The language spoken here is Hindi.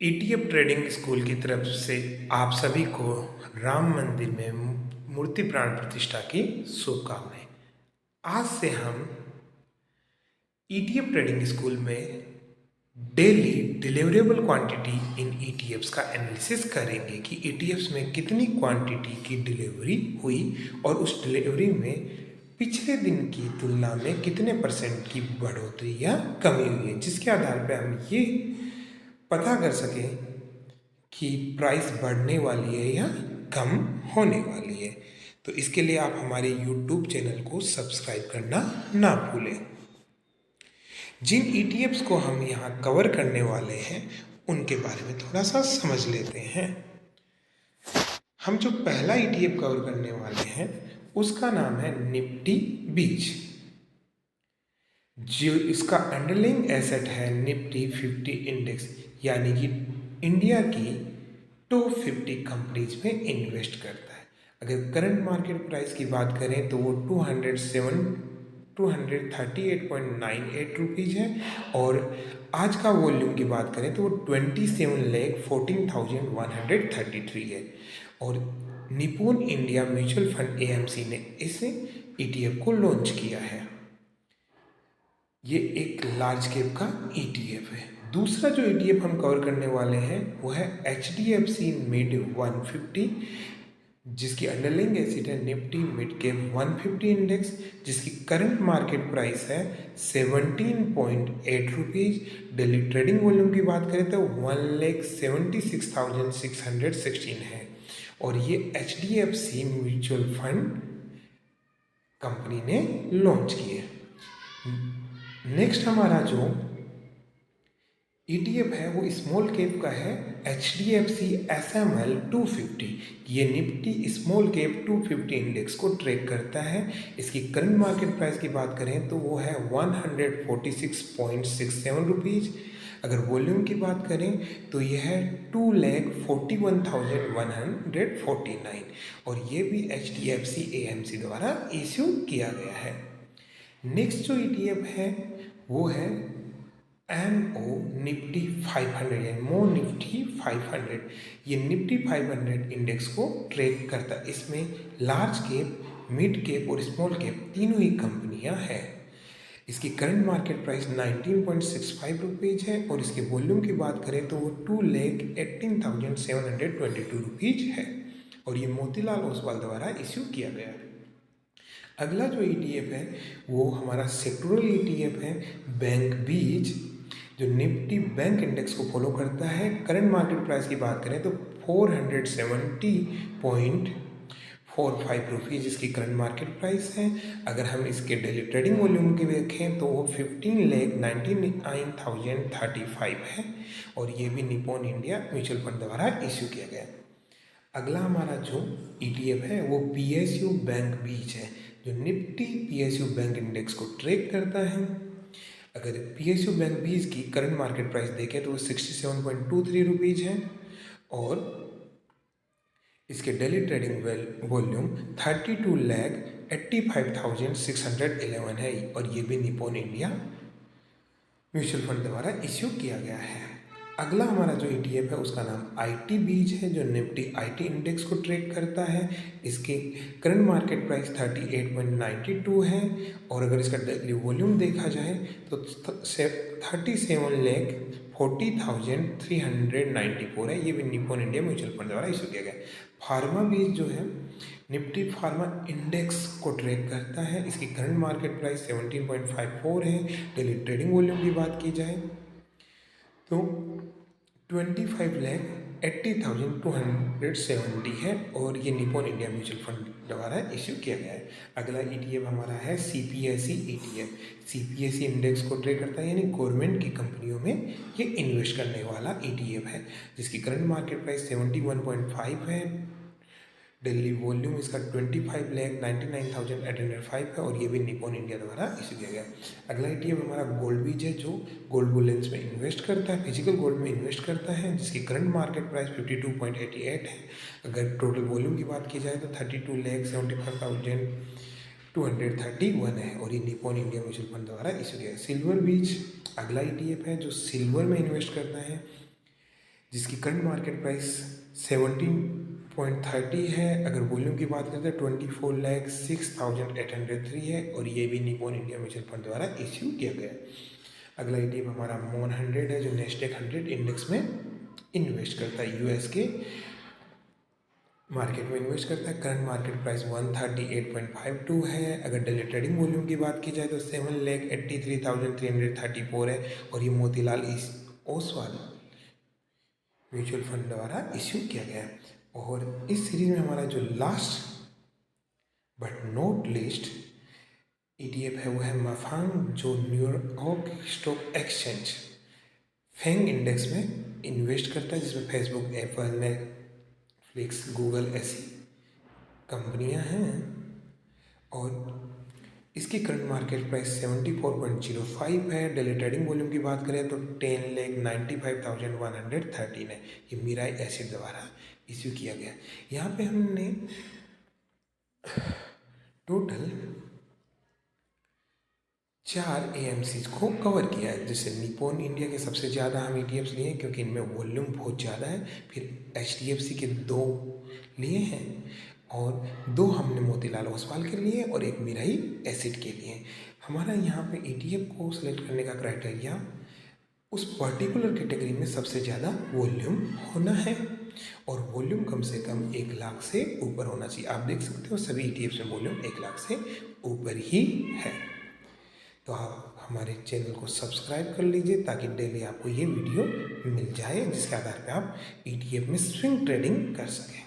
ईटीएफ ट्रेडिंग स्कूल की तरफ से आप सभी को राम मंदिर में मूर्ति प्राण प्रतिष्ठा की शुभकामनाएं। आज से हम ईटीएफ ट्रेडिंग स्कूल में daily deliverable quantity in ETFs का एनालिसिस करेंगे कि ईटीएफ्स में कितनी क्वांटिटी की डिलीवरी हुई और उस डिलीवरी में पिछले दिन की तुलना में कितने परसेंट की बढ़ोतरी या कमी हुई है, जिसके आधार पर हम ये पता कर सकें कि प्राइस बढ़ने वाली है या कम होने वाली है। तो इसके लिए आप हमारे YouTube चैनल को सब्सक्राइब करना ना भूलें। जिन ETFs को हम यहाँ कवर करने वाले हैं उनके बारे में थोड़ा सा समझ लेते हैं। हम जो पहला ETF कवर करने वाले हैं उसका नाम है निफ्टी बीज। जो इसका अंडरलाइंग एसेट है निफ्टी 50 इंडेक्स, यानी कि इंडिया की टॉप 50 कंपनीज में इन्वेस्ट करता है। अगर करंट मार्केट प्राइस की बात करें तो वो 238.98 रुपीज़ है, और आज का वॉल्यूम की बात करें तो वो 27,14,133 है। और निपुण इंडिया म्यूचुअल फंड एएमसी ने इस ईटीएफ को लॉन्च किया है। ये एक लार्ज कैप का ईटीएफ है। दूसरा जो ईटीएफ हम कवर करने वाले हैं वो है HDFC मिड 150, जिसकी अंडरलाइंग एसेट है निफ्टी मिड कैप 150 इंडेक्स, जिसकी करंट मार्केट प्राइस है 17.8 रुपीज़। डेली ट्रेडिंग वॉल्यूम की बात करें तो 1,76,616 है, और ये HDFC म्यूचुअल फंड कंपनी ने लॉन्च किए। नेक्स्ट हमारा जो ETF है वो स्मॉल कैप का है HDFC SML 250। ये निफ्टी स्मॉल कैप 250 इंडेक्स को ट्रैक करता है। इसकी करंट मार्केट प्राइस की बात करें तो वो है 146.67 रुपीज़। अगर वॉल्यूम की बात करें तो यह है 2,41,149, और ये भी HDFC AMC द्वारा इश्यू किया गया है। नेक्स्ट जो ETF है वो है MO निफ्टी 500 या मो निफ्टी 500। ये निफ्टी 500 इंडेक्स को ट्रैक करता है। इसमें लार्ज कैप, मिड कैप और स्मॉल कैप तीनों ही कंपनियां हैं। इसकी करंट मार्केट प्राइस 19.65 रुपीज़ है, और इसके वॉल्यूम की बात करें तो वो 2,18,722 रुपीज़ है, और ये मोतीलाल ओसवाल द्वारा इश्यू किया गया है। अगला जो ETF है वो हमारा सेक्टोरल ETF है बैंक बीज, जो निफ्टी बैंक इंडेक्स को फॉलो करता है। करंट मार्केट प्राइस की बात करें तो 470.45 रुपीज़ इसकी करंट मार्केट प्राइस है। अगर हम इसके डेली ट्रेडिंग वॉल्यूम की देखें तो वो 15,99,035 है, और ये भी निपॉन इंडिया म्यूचुअल फंड द्वारा इश्यू किया गया है। अगला हमारा जो ETF है वो PSU बैंक बीज है, जो निफ्टी PSU बैंक इंडेक्स को ट्रैक करता है। अगर PSU बैंक बीज की करंट मार्केट प्राइस देखें तो वो 67.23 रुपीज़ है, और इसके डेली ट्रेडिंग वॉल्यूम 32,85,611 है, और ये भी निपॉन इंडिया म्यूचुअल फंड द्वारा इश्यू किया गया है। अगला हमारा जो ETF है उसका नाम IT बीज है, जो निफ्टी IT इंडेक्स को ट्रैक करता है। इसकी करंट मार्केट प्राइस 38.92 है, और अगर इसका डेली वॉल्यूम देखा जाए तो 37,40,394 है। ये भी निपॉन इंडिया म्यूचुअल फंड द्वारा इशू किया गया। फार्मा बीज जो है निफ्टी फार्मा इंडेक्स को ट्रैक करता है। इसकी करंट मार्केट प्राइस 17.54 है। डेली ट्रेडिंग वॉल्यूम की बात की जाए तो 25,80,270 है, और ये निपॉन इंडिया म्यूचुअल फंड द्वारा इश्यू किया गया है। अगला ETF हमारा है CPSE ETF। CPSE इंडेक्स को ट्रेक करता है, यानी गवर्नमेंट की कंपनियों में ये इन्वेस्ट करने वाला ETF है, जिसकी करंट मार्केट प्राइस 71.5 है। डेली वॉल्यूम इसका 25,99,805 है, और ये भी निपॉन इंडिया द्वारा इशू किया गया। अगला ETF हमारा गोल्ड बीज है, जो गोल्ड बुलियंस में इन्वेस्ट करता है, फिजिकल गोल्ड में इन्वेस्ट करता है, जिसकी करंट मार्केट प्राइस 52.88 है। अगर टोटल वॉल्यूम की बात की जाए तो 32,75,231 है, और ये निपॉन इंडिया म्यूचुअल फंड द्वारा इशू किया है। सिल्वर बीज अगला ETF है जो सिल्वर में इन्वेस्ट करता है, जिसकी करंट मार्केट प्राइस 17.30 है। अगर वॉल्यूम की बात करते हैं 24,06,803 है और ये भी निप्पॉन इंडिया म्यूचुअल फंड द्वारा इश्यू किया गया है। अगला ETF हमारा मोन 100 है जो नेस्डेक 100 इंडेक्स में इन्वेस्ट करता है, यूएस के मार्केट में इन्वेस्ट करता है। करंट मार्केट प्राइस 138.52 है। अगर डेली ट्रेडिंग वॉल्यूम की बात की जाए तो 7,83,334 है और ये मोतीलाल ओसवाल म्यूचुअल फंड द्वारा इश्यू किया गया है। और इस सीरीज में हमारा जो last but not list ETF है वो है मफांग, जो New York stock exchange Feng index में इन्वेस्ट करता है, जिसमें फेसबुक, एप्पल, नेटफ्लिक्स, गूगल ऐसी कंपनियां हैं। और इसकी करंट मार्केट प्राइस 74.05 है। डेली ट्रेडिंग वॉल्यूम की बात करें तो 10,95,113 है। ये मीराई एसिड द्वारा इश्यू किया गया। यहाँ पे हमने टोटल 4 AMCs को कवर किया है, जैसे निप्पॉन इंडिया के सबसे ज़्यादा हम ETFs लिए हैं क्योंकि इनमें वॉल्यूम बहुत ज़्यादा है। फिर HDFC के 2 लिए हैं और 2 हमने मोतीलाल ओसवाल के लिए और एक मीराई एसिड के लिए। हमारा यहाँ पे ETF को सिलेक्ट करने का क्राइटेरिया उस पर्टिकुलर कैटेगरी में सबसे ज़्यादा वॉल्यूम होना है और वॉल्यूम कम से कम 1 लाख से ऊपर होना चाहिए। आप देख सकते हो सभी ETFs में वॉल्यूम 1 लाख से ऊपर ही है। तो आप हमारे चैनल को सब्सक्राइब कर लीजिए ताकि डेली आपको ये वीडियो मिल जाए, जिसके आधार पे आप ETF में स्विंग ट्रेडिंग कर सकें।